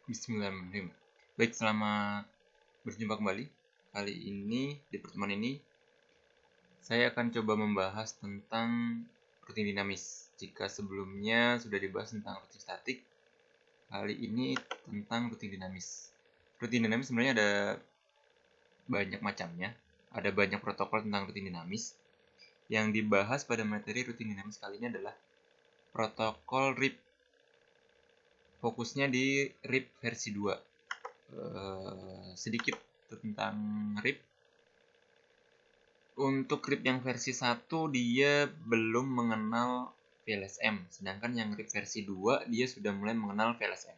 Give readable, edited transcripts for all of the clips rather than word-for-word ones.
Bismillahirrahmanirrahim. Baik, selamat berjumpa kembali. Kali ini, di pertemuan ini, saya akan coba membahas tentang routing dinamis. Jika sebelumnya sudah dibahas tentang routing statik, kali ini tentang routing dinamis. Routing dinamis sebenarnya ada banyak macamnya. Ada banyak protokol tentang routing dinamis. Yang dibahas pada materi routing dinamis kali ini adalah protokol RIP. Fokusnya di RIP versi 2. Sedikit tentang RIP. Untuk RIP yang versi 1 dia belum mengenal VLSM, sedangkan yang RIP versi 2 dia sudah mulai mengenal VLSM.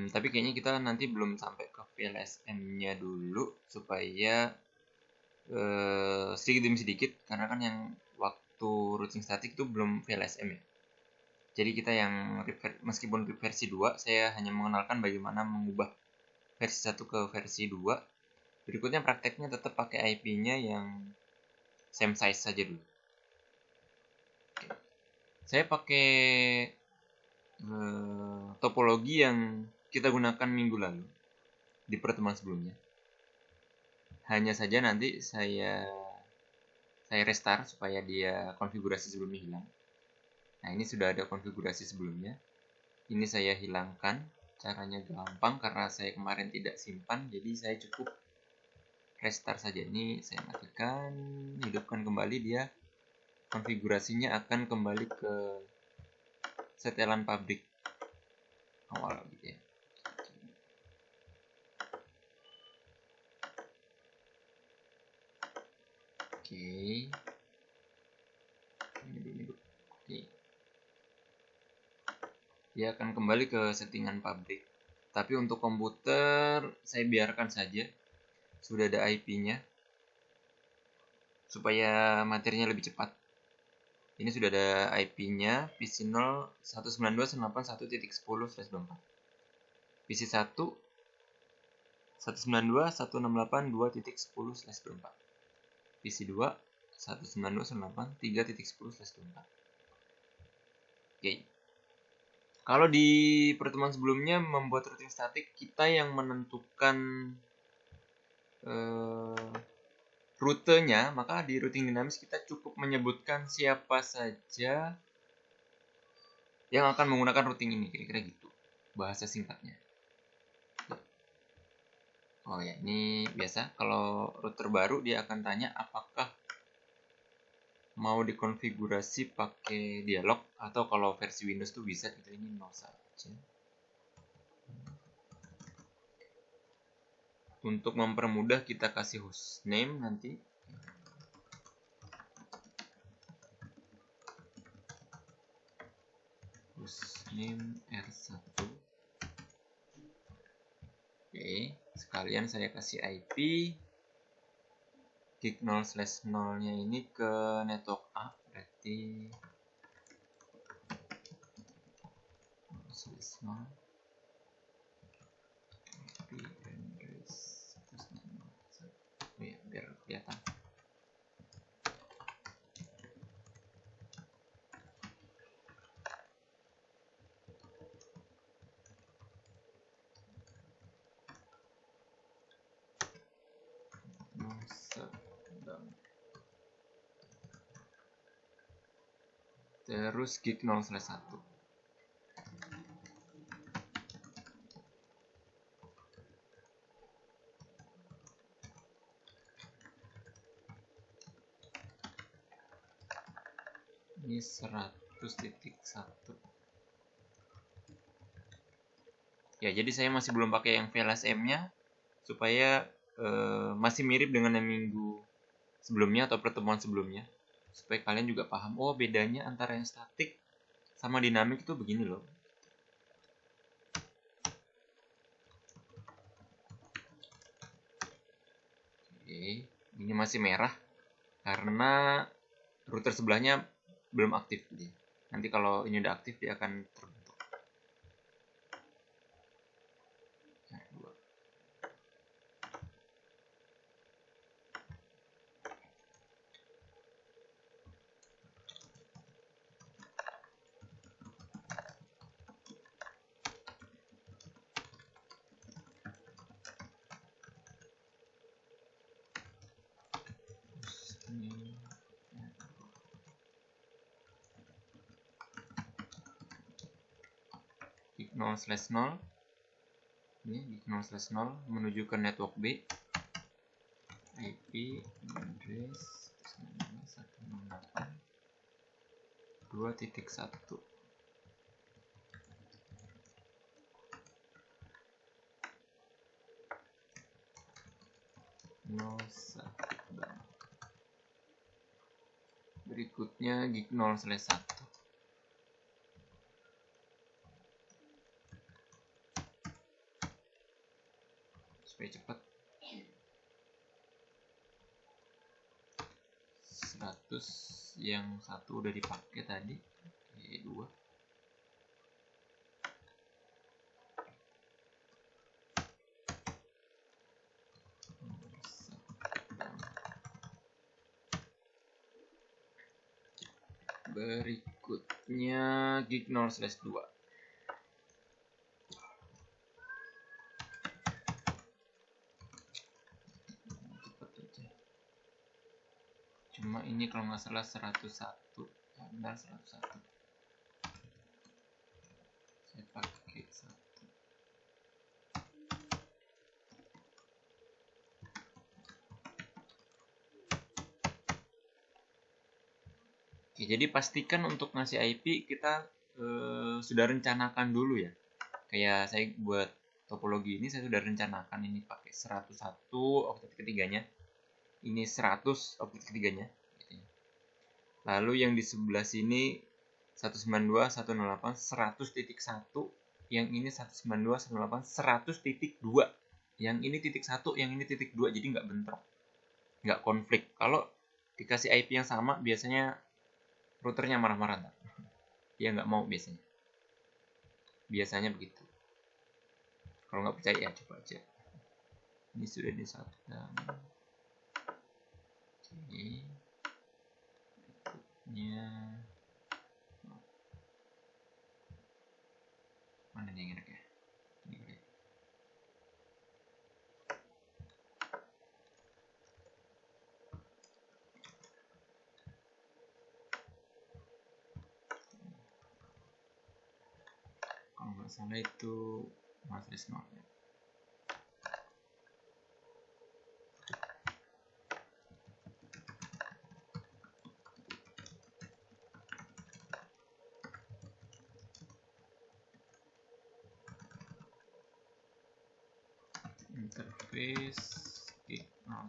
Tapi kayaknya kita nanti belum sampai ke VLSM-nya dulu supaya sedikit demi sedikit, karena kan yang waktu routing statik itu belum VLSM ya. Jadi kita yang meskipun RIP versi 2, saya hanya mengenalkan bagaimana mengubah versi 1 ke versi 2. Berikutnya prakteknya tetap pakai IP-nya yang same size saja dulu. Oke. Saya pakai topologi yang kita gunakan minggu lalu di pertemuan sebelumnya. Hanya saja nanti saya restart supaya dia konfigurasi sebelumnya hilang. Nah, ini sudah ada konfigurasi sebelumnya. Ini saya hilangkan. Caranya gampang karena saya kemarin tidak simpan, jadi saya cukup restart saja. Ini saya matikan, hidupkan kembali, dia konfigurasinya akan kembali ke setelan pabrik awal gitu ya. Oke. Oke. Dia akan kembali ke settingan pabrik. Tapi untuk komputer saya biarkan saja. Sudah ada IP-nya. Supaya materinya lebih cepat. Ini sudah ada IP-nya, PC0 192.168.1.10/24. PC1 192.168.2.10/24. PC2 192.168.3.10/24. Oke. Kalau di pertemuan sebelumnya membuat routing statik, kita yang menentukan rutenya, maka di routing dinamis kita cukup menyebutkan siapa saja yang akan menggunakan routing ini, kira-kira gitu bahasa singkatnya. Oh ya, ini biasa kalau router baru dia akan tanya apakah mau dikonfigurasi pakai dialog atau kalau versi Windows tuh bisa gitu. Ini no saja. Untuk mempermudah kita kasih hostname nanti. Hostname R1. Oke, sekalian saya kasih IP gig 0/0-nya ini ke network A, berarti 0/0 ya, biar kelihatan. Terus gig 0/1. Ini 100.1. Ya, jadi saya masih belum pakai yang VLSM-nya supaya masih mirip dengan yang minggu sebelumnya atau pertemuan sebelumnya, supaya kalian juga paham, oh bedanya antara yang statik sama dinamik itu begini loh. Oke, ini masih merah karena router sebelahnya belum aktif dia. Nanti kalau ini udah aktif dia akan terbentuk. gig 0/0 ini gig 0/0 menuju ke network B, IP address 168.2.1 berikutnya gig 0/1 supaya cepat. 100 yang satu udah dipakai tadi. Oke, 2 berikutnya gig 0/2 cuma ini kalau nggak salah 101 ya, benar 101 saya pakai 1. Oke, jadi pastikan untuk ngasih IP kita sudah rencanakan dulu ya. Kayak saya buat topologi ini saya sudah rencanakan ini pakai 101 oktet ketiganya. Ini 100 oktet ketiganya. Lalu yang di sebelah sini 192.168 100.1, yang ini 192.168 100.2, yang ini titik 1, yang ini titik 2, jadi nggak bentrok, nggak konflik. Kalau dikasih IP yang sama biasanya routernya marah-marah, dia nggak mau biasanya begitu. Kalau nggak percaya ya coba aja. Ini sudah di shutdown. Oke. Berikutnya mana nih yang enak ya? Ini. Kalau nggak salah itu matriz nol. Interface gig 0/0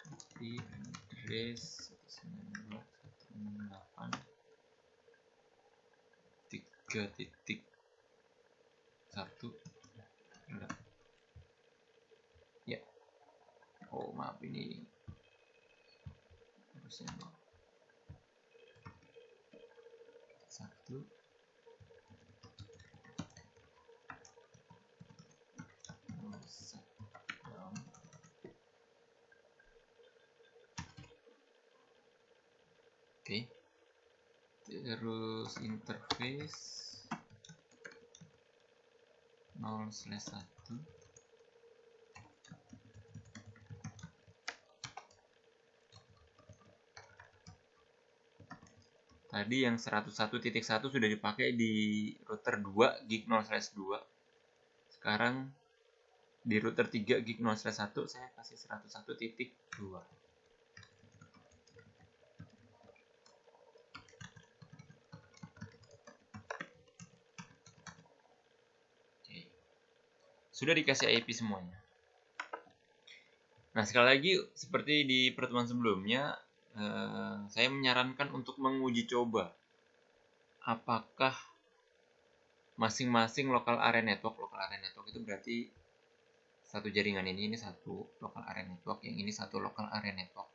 IP address 192.3.1 ya. Oh maaf, ini harusnya 1 Oke. Terus interface 0/1 tadi yang 101.1 sudah dipakai di router 2 gig 0/2. Sekarang di router 3 gig 0/1 saya kasih 101.2. Sudah dikasih IP semuanya. Nah, sekali lagi seperti di pertemuan sebelumnya, saya menyarankan untuk menguji coba apakah masing-masing local area network itu berarti satu jaringan ini satu local area network, yang ini satu local area network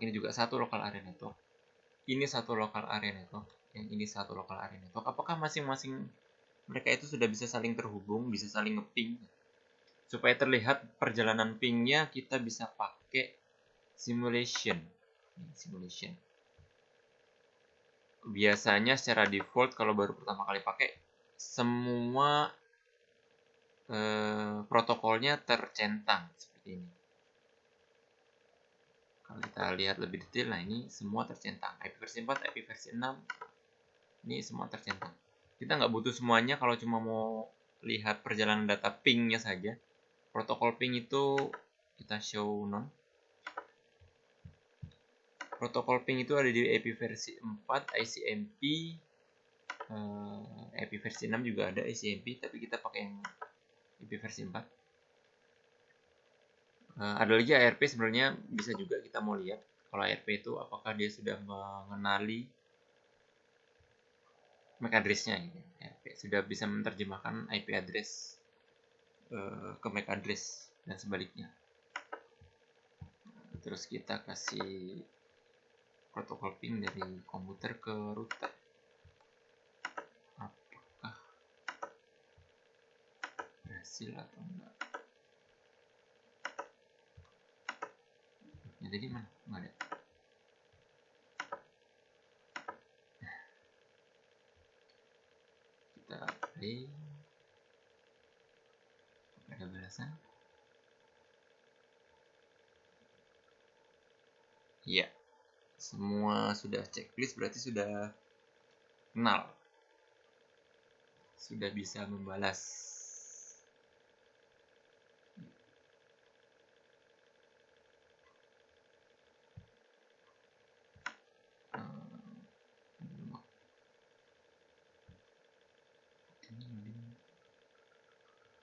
ini juga satu local area network, ini satu local area network, yang ini satu local area network. Apakah masing-masing mereka itu sudah bisa saling terhubung, bisa saling nge-ping? Supaya terlihat perjalanan pingnya, kita bisa pakai simulation. Biasanya secara default kalau baru pertama kali pakai, semua protokolnya tercentang seperti ini. Kalau kita lihat lebih detail, nah ini semua tercentang. IP versi 4, IP versi 6, Ini semua tercentang. Kita nggak butuh semuanya kalau cuma mau lihat perjalanan data pingnya saja. Protokol ping itu kita show none. Protokol ping itu ada di IP versi 4, ICMP, IP versi 6 juga ada ICMP, tapi kita pakai yang IP versi 4. Ada lagi ARP, sebenarnya bisa juga kita mau lihat kalau ARP itu apakah dia sudah mengenali MAC address-nya gitu. ARP sudah bisa menerjemahkan IP address ke MAC address dan sebaliknya. Terus kita kasih protokol ping dari komputer ke router. Apakah berhasil atau enggak? Ya tadi mana? Nggak ada. Kita play. Ada balasan? Iya. Semua sudah checklist, berarti sudah kenal. Sudah bisa membalas.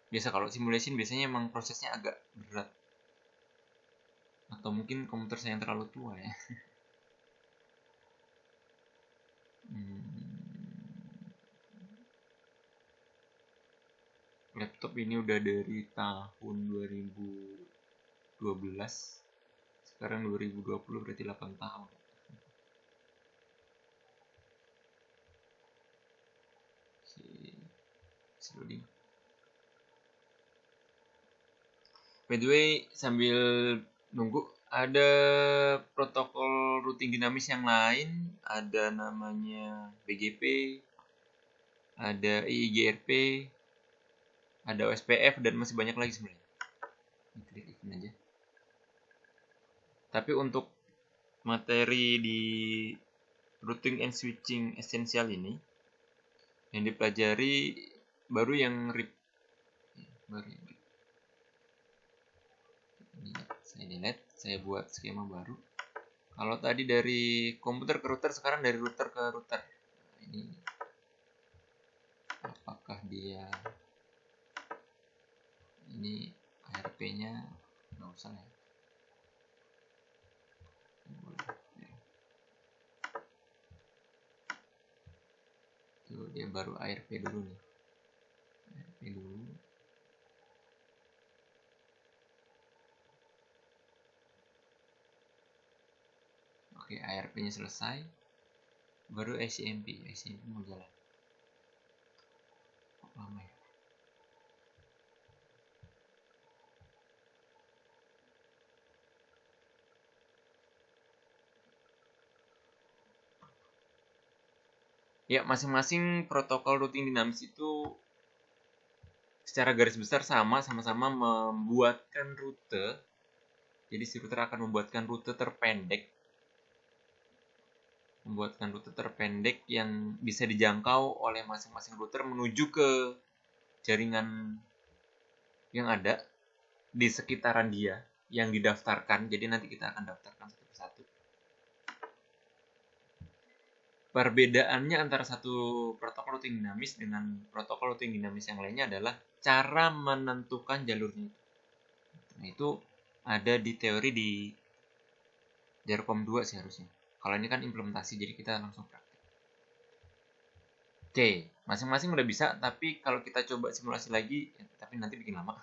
Biasa kalau simulation biasanya emang prosesnya agak berat. Atau mungkin komputer saya yang terlalu tua ya. Laptop ini udah dari tahun 2012. Sekarang 2020 berarti 8 tahun. Loading. By the way, sambil nunggu, ada protokol routing dinamis yang lain, ada namanya BGP, ada IIGRP, ada OSPF, dan masih banyak lagi sebenarnya. Klik ikut aja. Tapi untuk materi di routing and switching esensial ini, yang dipelajari baru yang RIP. Ini saya delete, saya buat skema baru. Kalau tadi dari komputer ke router, sekarang dari router ke router. Nah, ini apakah dia ini ARP-nya nggak usah ya. Tuh dia baru ARP dulu nih. ARP dulu. Oke, ARP-nya selesai. Baru ICMP. ICMP mau jalan. Kok lama ya? Ya, masing-masing protokol routing dinamis itu secara garis besar sama-sama membuatkan rute. Jadi si router akan membuatkan rute terpendek. Yang bisa dijangkau oleh masing-masing router menuju ke jaringan yang ada di sekitaran dia yang didaftarkan. Jadi nanti kita akan daftarkan satu persatu. Perbedaannya antara satu protokol routing dinamis dengan protokol routing dinamis yang lainnya adalah cara menentukan jalurnya. Nah, itu ada di teori di JARCOM 2 sih harusnya. Kalau ini kan implementasi, jadi kita langsung praktek. Oke, masing-masing udah bisa, tapi kalau kita coba simulasi lagi, tapi nanti bikin lama.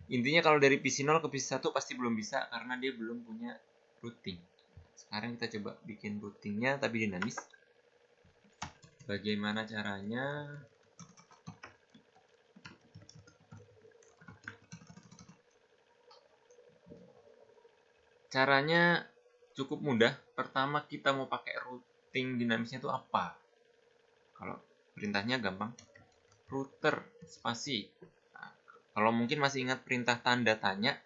Intinya kalau dari PC0 ke PC1 pasti belum bisa, karena dia belum punya routing. Sekarang kita coba bikin routingnya, tapi dinamis. Bagaimana caranya? Caranya cukup mudah. Pertama kita mau pakai routing dinamisnya itu apa? Kalau perintahnya gampang. Router spasi. Nah, kalau mungkin masih ingat perintah tanda tanya.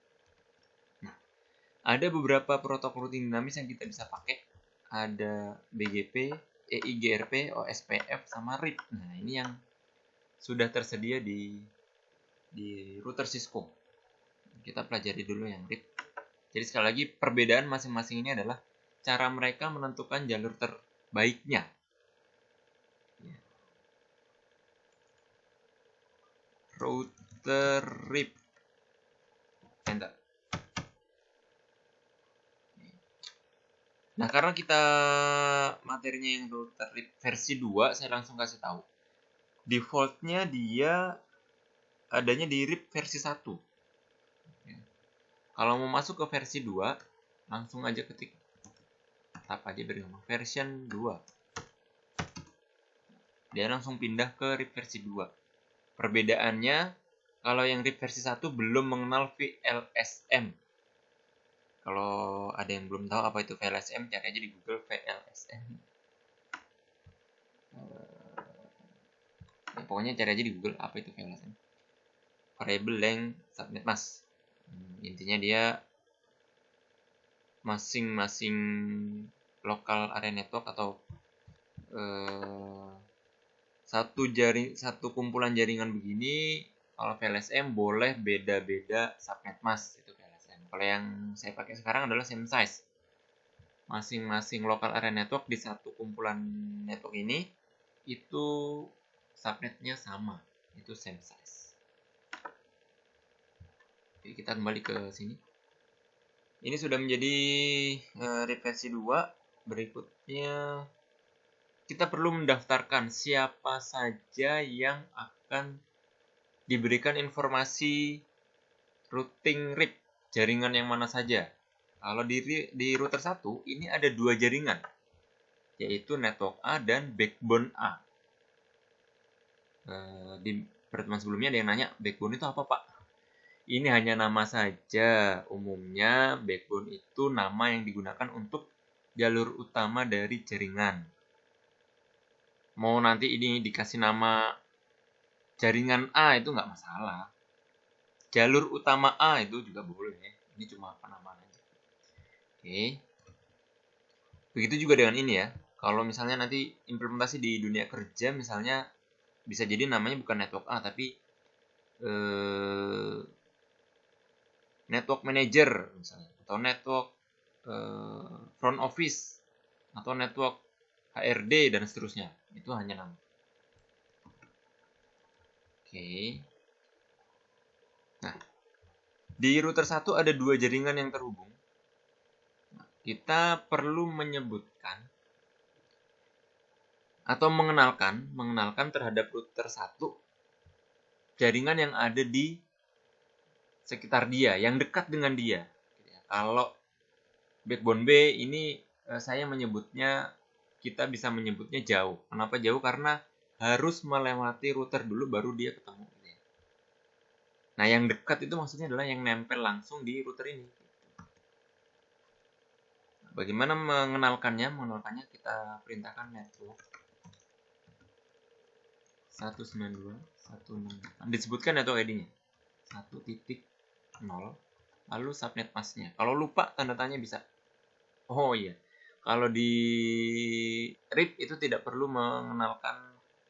Nah, ada beberapa protokol routing dinamis yang kita bisa pakai. Ada BGP, EIGRP, OSPF, sama RIP. Nah, ini yang sudah tersedia di router Cisco. Kita pelajari dulu yang RIP. Jadi sekali lagi perbedaan masing-masing ini adalah cara mereka menentukan jalur terbaiknya. Router RIP. Enter. Nah, karena kita materinya yang router RIP versi 2, saya langsung kasih tahu. Defaultnya dia adanya di RIP versi 1. Kalau mau masuk ke versi 2, langsung aja ketik tap aja beri nama version 2. Dia langsung pindah ke RIP versi 2. Perbedaannya, kalau yang RIP versi 1 belum mengenal VLSM. Kalau ada yang belum tahu apa itu VLSM, cari aja di Google VLSM. Ya, pokoknya cari aja di Google apa itu VLSM. Variable Length Subnet Mask. Intinya dia masing-masing local area network atau satu kumpulan jaringan begini, kalau VLSM boleh beda-beda subnet mask itu VLSM. Kalau yang saya pakai sekarang adalah same size. Masing-masing local area network di satu kumpulan network ini itu subnetnya sama, itu same size. Oke, kita kembali ke sini. Ini sudah menjadi RIP versi 2. Berikutnya kita perlu mendaftarkan siapa saja yang akan diberikan informasi routing RIP, jaringan yang mana saja. Kalau di router 1, ini ada 2 jaringan, yaitu network A dan backbone A. Di pertemuan sebelumnya ada yang nanya, backbone itu apa, Pak? Ini hanya nama saja. Umumnya, backbone itu nama yang digunakan untuk jalur utama dari jaringan. Mau nanti ini dikasih nama jaringan A itu nggak masalah. Jalur utama A itu juga boleh. Ini cuma penamaan aja. Oke. Begitu juga dengan ini ya. Kalau misalnya nanti implementasi di dunia kerja, misalnya bisa jadi namanya bukan network A, tapi network manager misalnya, atau network front office, atau network HRD dan seterusnya. Itu hanya nama. Oke. Nah, di router 1 ada 2 jaringan yang terhubung. Kita perlu menyebutkan atau mengenalkan terhadap router 1 jaringan yang ada di sekitar dia, yang dekat dengan dia. Kalau backbone B ini saya menyebutnya, kita bisa menyebutnya jauh. Kenapa jauh? Karena harus melewati router dulu baru dia ketemu. Nah, yang dekat itu maksudnya adalah yang nempel langsung di router ini. Bagaimana mengenalkannya? Mengenalkannya kita perintahkan network 192.168. Disebutkan network ID-nya 1.0, lalu subnet masknya. Kalau lupa tanda tanya bisa. Oh iya, kalau di RIP itu tidak perlu mengenalkan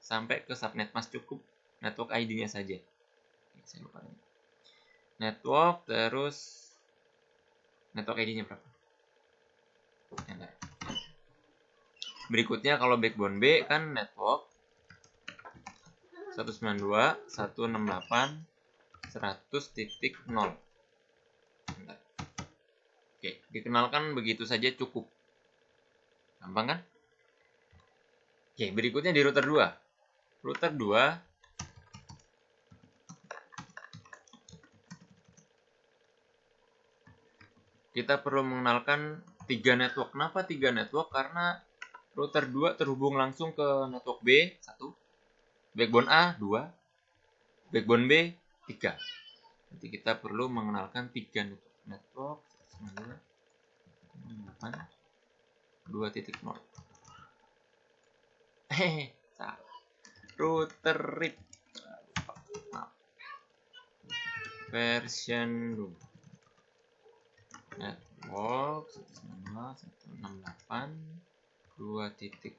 sampai ke subnet mask, cukup network ID-nya saja. Saya lupa. Network, terus network ID-nya berapa? Berikutnya kalau backbone B kan network 192.168.100.0. Oke, dikenalkan begitu saja cukup. Gampang kan? Oke, berikutnya di router 2. Router 2 kita perlu mengenalkan 3 network. Kenapa 3 network? Karena router 2 terhubung langsung ke network B 1, backbone A 2, backbone B 3. Nanti kita perlu mengenalkan 3 network 2.0. Salah. Router RIP version 2. Network 192.168 2.0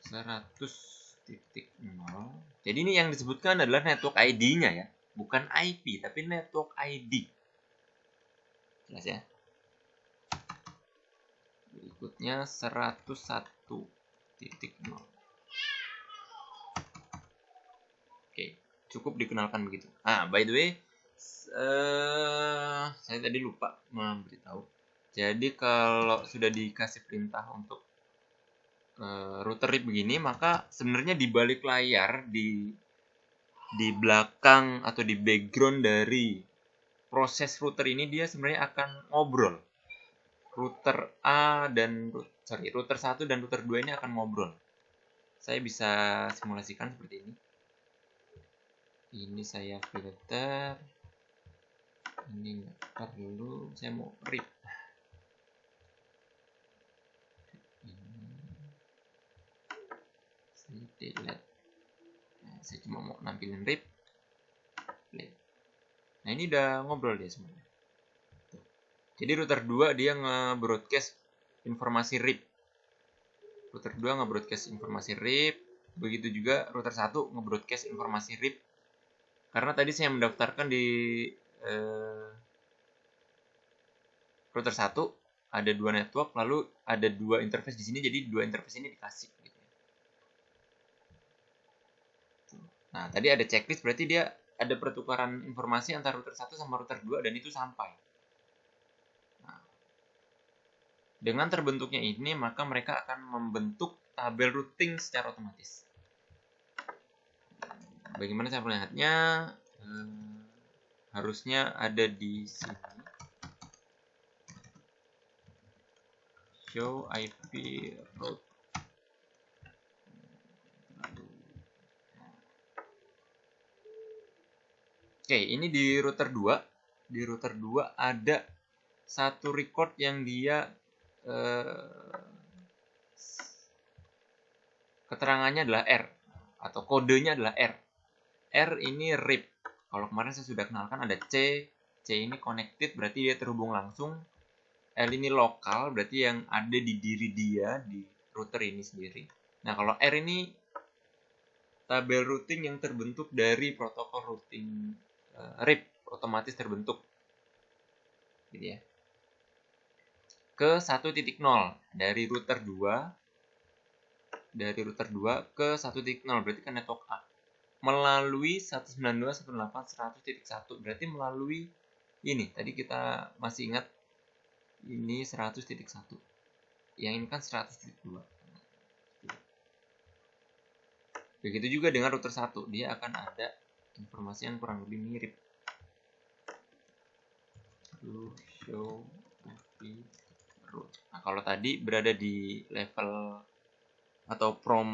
100.0. Jadi ini yang disebutkan adalah network ID-nya ya, bukan IP tapi network ID. Jelas ya. Berikutnya 101.0. Oke, cukup dikenalkan begitu. By the way, saya tadi lupa memberitahu. Jadi kalau sudah dikasih perintah untuk router RIP begini, maka sebenarnya di balik layar, di belakang atau di background dari proses router ini, dia sebenarnya akan ngobrol. Router router 1 dan router 2 ini akan ngobrol. Saya bisa simulasikan seperti ini. Ini saya filter. Ini nggak perlu, saya mau RIP. Saya delete. Saya cuma mau nampilin RIP. Nah, ini udah ngobrol dia semuanya. Jadi router 2 dia nge-broadcast informasi RIP. Router 2 nge-broadcast informasi RIP. Begitu juga router 1 nge-broadcast informasi RIP. Karena tadi saya mendaftarkan di router 1 ada 2 network, lalu ada 2 interface di sini, jadi 2 interface ini dikasih gitu. Nah, tadi ada checklist, berarti dia ada pertukaran informasi antara router 1 sama router 2 dan itu sampai. Nah, dengan terbentuknya ini, maka mereka akan membentuk tabel routing secara otomatis. Bagaimana cara melihatnya? Harusnya ada di sini. Show IP route. Oke, ini di router 2. Di router 2 ada satu record yang dia keterangannya adalah R atau kodenya adalah R. R ini RIP. Kalau kemarin saya sudah kenalkan ada C. C ini connected, berarti dia terhubung langsung. L ini lokal, berarti yang ada di diri dia, di router ini sendiri. Nah, kalau R ini tabel routing yang terbentuk dari protokol routing RIP, otomatis terbentuk. Gitu ya. Ke 1.0 dari router 2 ke 1.0 berarti kan network A. Melalui 192.168.100.1 berarti melalui ini. Tadi kita masih ingat ini 100.1. Yang ini kan 100.2. Begitu juga dengan router 1, dia akan ada informasi yang kurang lebih mirip. Show IP route. Nah, kalau tadi berada di level atau from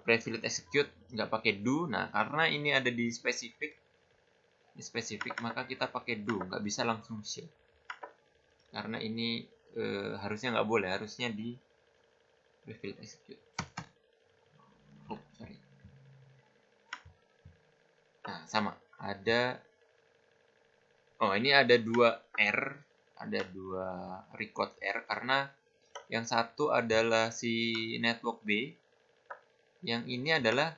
prefill execute nggak pakai do. Nah, karena ini ada di spesifik maka kita pakai do, nggak bisa langsung show. Karena ini harusnya nggak boleh, harusnya di prefill execute. Sorry. Nah, sama. Ini ada 2 R, ada 2 record R karena yang satu adalah si network B, yang ini adalah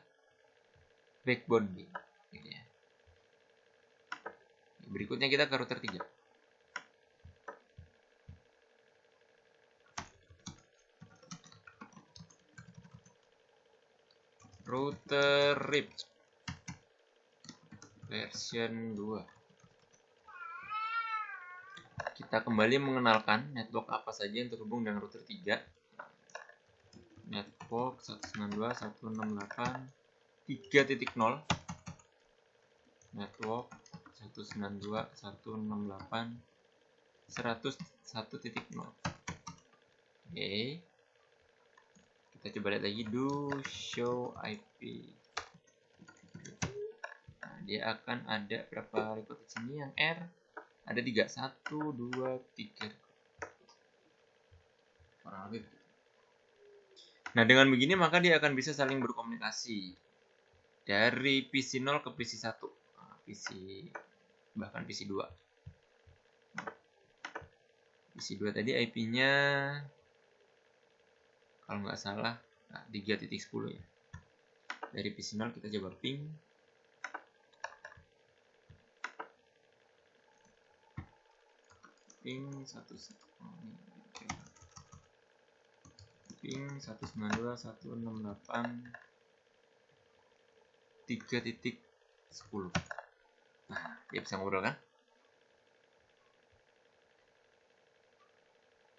backbone B. Berikutnya kita ke router 3. Router RIP version 2. Kita kembali mengenalkan network apa saja yang terhubung dengan router 3. Network 192.168.3.0. Network 192.168.101.0. Oke. Kita coba lihat lagi, do show IP. Nah, dia akan ada berapa record di sini? Yang R ada 3, 1, 2, 3. Nah, dengan begini maka dia akan bisa saling berkomunikasi dari PC 0 ke PC 1. PC bahkan PC 2. PC2 tadi IP-nya kalau nggak salah 3.10 ya. Dari PC0 kita coba ping. Ping 192.168.3.10. Nah, dia bisa ngobrol kan?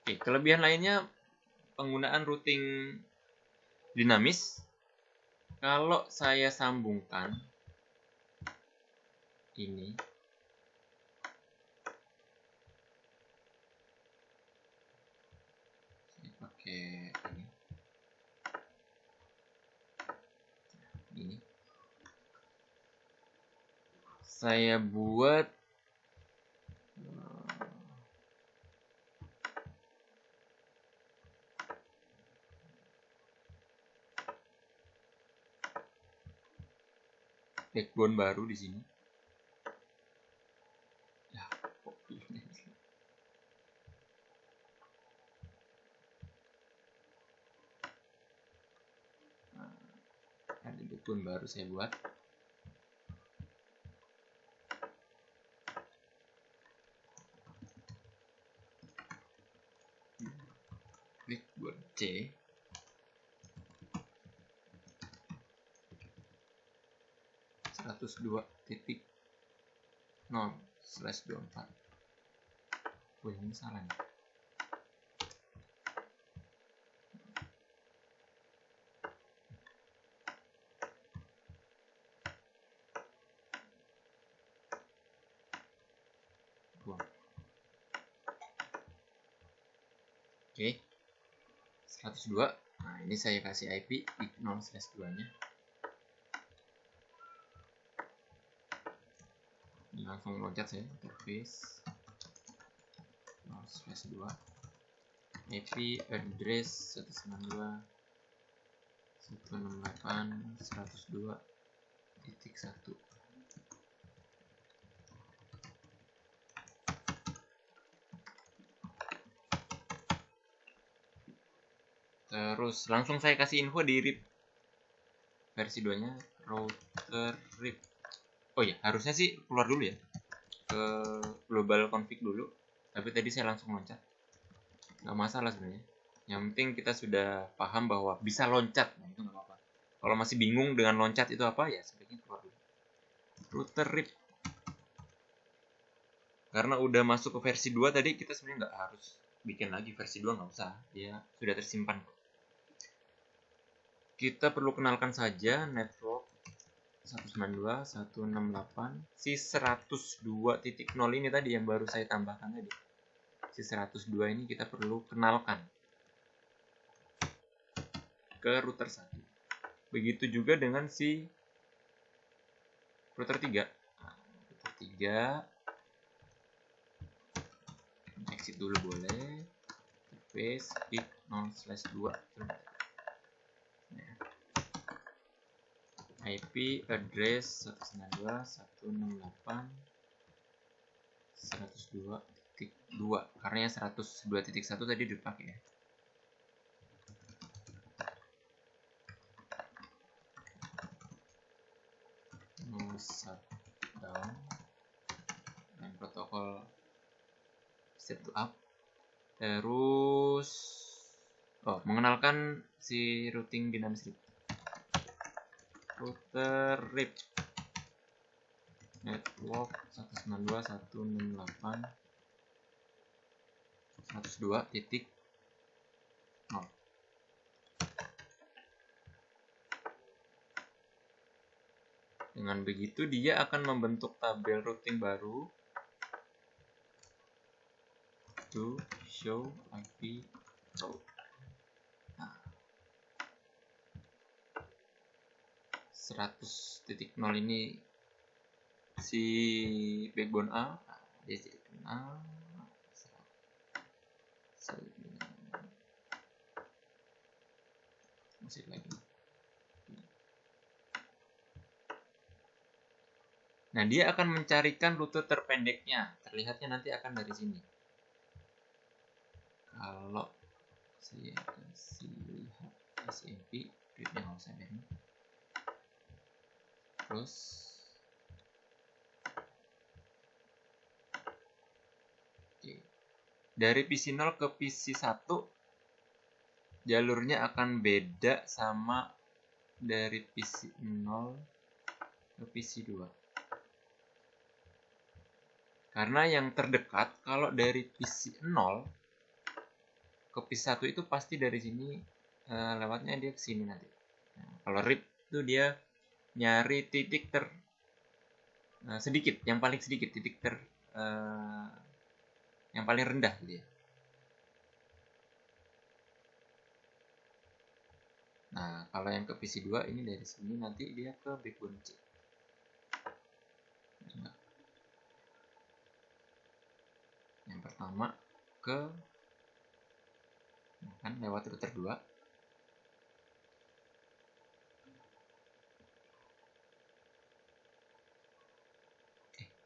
Oke, kelebihan lainnya penggunaan routing dinamis. Kalau saya sambungkan ini, saya pakai ini. Saya buat backbone baru di sini. Ya, kok ini? Ada backbone baru saya buat. Backbone C. (102.0/24). Wah, ini salah nih. Oke, 102. Nah, ini saya kasih IP di 0/2-nya. Langsung loncat saya interface 0/2, IP address 192.168.102.1. Terus langsung saya kasih info di RIP versi 2 nya, router RIP. Oh ya, harusnya sih keluar dulu ya ke global config dulu, tapi tadi saya langsung loncat. Nggak masalah sebenarnya, yang penting kita sudah paham bahwa bisa loncat. Nah, itu nggak apa-apa. Kalau masih bingung dengan loncat itu apa, ya sebaiknya keluar dulu router RIP. Karena udah masuk ke versi 2 tadi, kita sebenarnya nggak harus bikin lagi versi 2, nggak usah, dia sudah tersimpan. Kita perlu kenalkan saja network 192.168. Si 102.0 ini tadi yang baru saya tambahkan tadi. Si 102 ini kita perlu kenalkan ke router 1. Begitu juga dengan si router 3. Nah, router 3 exit dulu boleh. Interface bit 0/2. IP address 192.168.102.2, karena yang 102.1 tadi dipakai ya. Shutdown dan protokol set to up. Terus mengenalkan si routing dinamis RIP. Router RIP network 192.168.102.0. Dengan begitu dia akan membentuk tabel routing baru to show IP route. Nah, 100.0 ini si backbone A, dia jadi A. Masih lagi. Nah, dia akan mencarikan rute terpendeknya. Terlihatnya nanti akan dari sini. Kalau saya kasih lihat SMP, ripnya nggak usah ini. Terus dari PC 0 ke PC 1 jalurnya akan beda sama dari PC 0 ke PC 2. Karena yang terdekat kalau dari PC 0 ke PC 1 itu pasti dari sini lewatnya dia ke sini nanti. Nah, kalau RIP itu dia nyari titik sedikit, yang paling sedikit, titik yang paling rendah gitu ya. Nah, kalau yang ke PC 2 ini dari sini nanti dia ke backbone C. Yang pertama ke kan lewat router 2.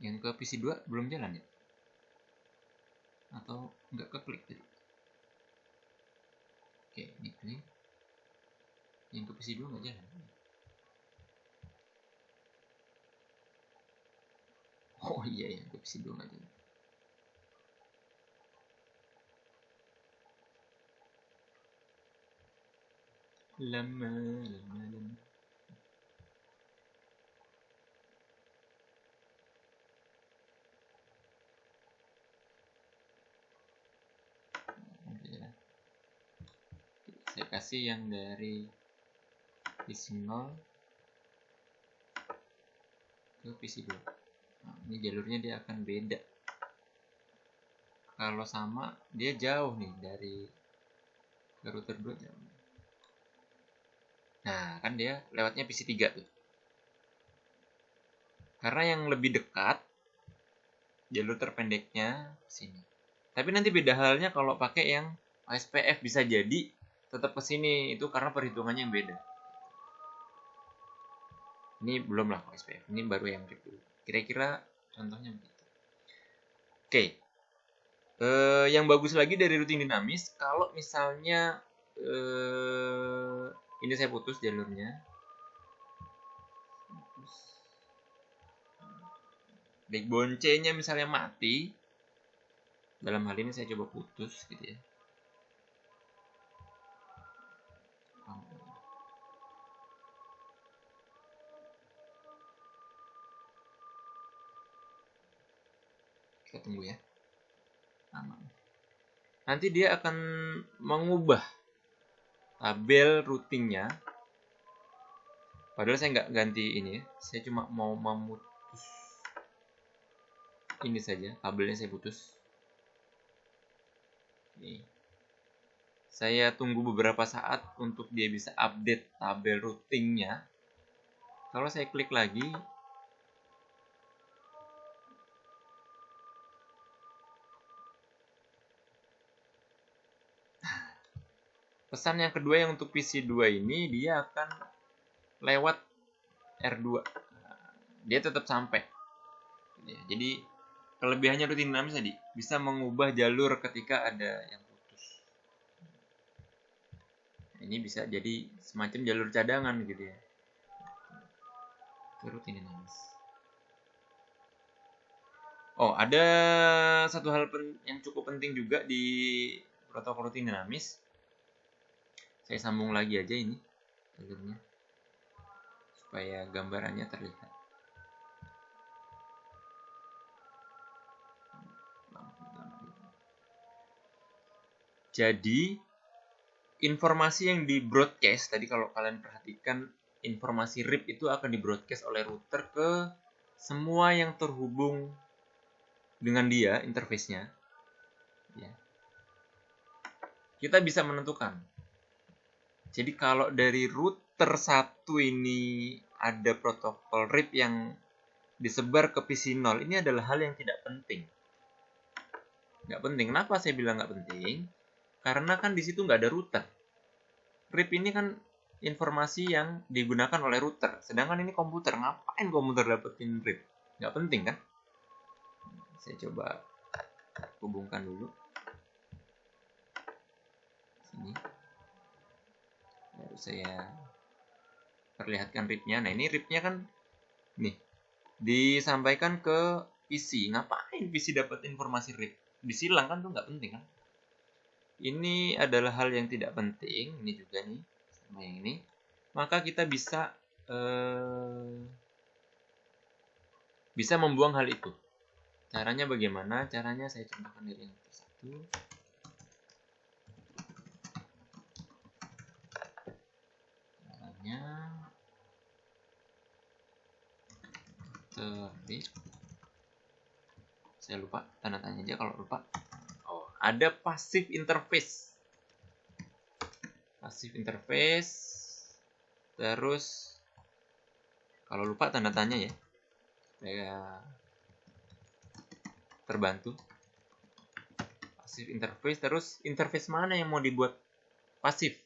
Yang ke PC 2 belum jalan ya? Atau enggak keklik tadi? Oke, ini klik. Yang ke PC 2 nggak jalan. Oh iya, yang ke PC 2 nggak jalan. Lama. Saya kasih yang dari PC 0 ke PC 2. Nah, ini jalurnya dia akan beda. Kalau sama dia jauh nih dari router 2 jauh. Nah, kan dia lewatnya PC 3 tuh. Karena yang lebih dekat jalur terpendeknya sini. Tapi nanti beda halnya kalau pakai yang OSPF, bisa jadi tetap ke sini, itu karena perhitungannya yang beda. Ini belum lah OSPF, ini baru yang RIP dulu. Kira-kira contohnya begitu. Oke. Yang bagus lagi dari routing dinamis, kalau misalnya ini saya putus jalurnya. Backbone C-nya misalnya mati. Dalam hal ini saya coba putus gitu ya. Kita tunggu ya. Aman. Nanti dia akan mengubah tabel routingnya. Padahal saya nggak ganti ini ya. Saya cuma mau memutus ini saja. Tabelnya saya putus. Nih. Saya tunggu beberapa saat untuk dia bisa update tabel routingnya. Kalau saya klik lagi, pesan yang kedua yang untuk PC 2 ini dia akan lewat R2. Dia tetap sampai. Jadi kelebihannya routing dinamis tadi bisa mengubah jalur ketika ada yang putus. Ini bisa jadi semacam jalur cadangan gitu ya. Itu routing dinamis. Oh, ada satu hal yang cukup penting juga di protokol routing dinamis. Saya sambung lagi aja ini jalurnya supaya gambarannya terlihat. Jadi informasi yang di broadcast tadi, kalau kalian perhatikan, informasi RIP itu akan di broadcast oleh router ke semua yang terhubung dengan dia, interface-nya. Ya. Kita bisa menentukan. Jadi kalau dari router 1 ini ada protokol RIP yang disebar ke PC 0, ini adalah hal yang tidak penting. Nggak penting. Kenapa saya bilang nggak penting? Karena kan di situ nggak ada router. RIP ini kan informasi yang digunakan oleh router. Sedangkan ini komputer. Ngapain komputer dapetin RIP? Nggak penting kan? Saya coba hubungkan dulu. saya perlihatkan RIP-nya. Nah, ini RIP-nya kan nih disampaikan ke PC. Ngapain PC dapat informasi RIP? Disilang kan tuh nggak penting kan? Ini adalah hal yang tidak penting. Ini juga nih sama yang ini. Maka kita bisa membuang hal itu. Caranya bagaimana? Caranya saya contohkan dari yang satu. Caranya saya lupa, tanda tanya aja kalau lupa. Oh, ada passive interface. Passive interface. Terus kalau lupa tanda tanya ya. Saya terbantu. Passive interface, terus interface mana yang mau dibuat pasif?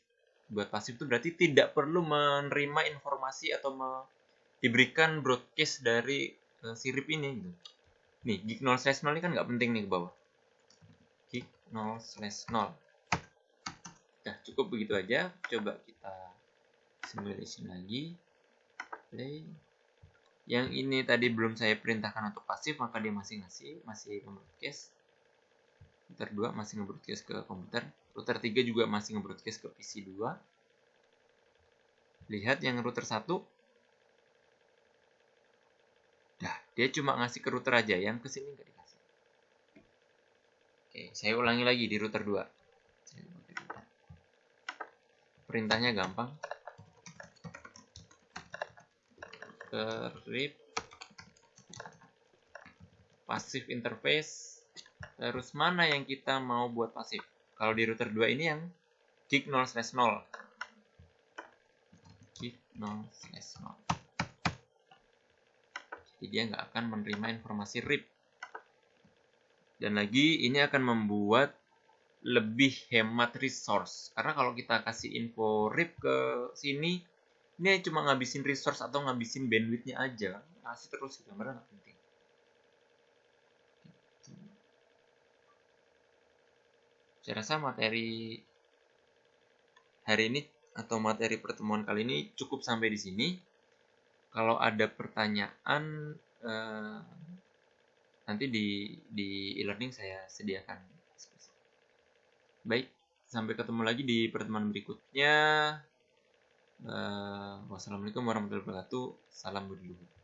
Buat pasif itu berarti tidak perlu menerima informasi atau diberikan broadcast dari sirip ini gitu. Nih, gig 0/0 ini kan nggak penting nih ke bawah. Gig 0/0. Nah, cukup begitu aja. Coba kita simulation lagi. Play. Yang ini tadi belum saya perintahkan untuk pasif, maka dia masih nge-broadcast. Router 2 masih nge-broadcast ke komputer. Router 3 juga masih nge-broadcast ke PC 2. Lihat yang router 1. Nah, dia cuma ngasih ke router aja, yang ke sini nggak dikasih. Oke, saya ulangi lagi di router 2. Perintahnya gampang. RIP passive interface. Terus mana yang kita mau buat pasif? Kalau di router 2 ini yang gig 0/0. Gig 0/0. Jadi dia nggak akan menerima informasi RIP. Dan lagi ini akan membuat lebih hemat resource. Karena kalau kita kasih info RIP ke sini, ini cuma ngabisin resource atau ngabisin bandwidth-nya aja. Kasih terus gitu, padahal nggak penting. Saya rasa materi hari ini atau materi pertemuan kali ini cukup sampai di sini. Kalau ada pertanyaan nanti di e-learning saya sediakan. Baik, sampai ketemu lagi di pertemuan berikutnya. Wassalamualaikum warahmatullahi wabarakatuh. Salam berluhur.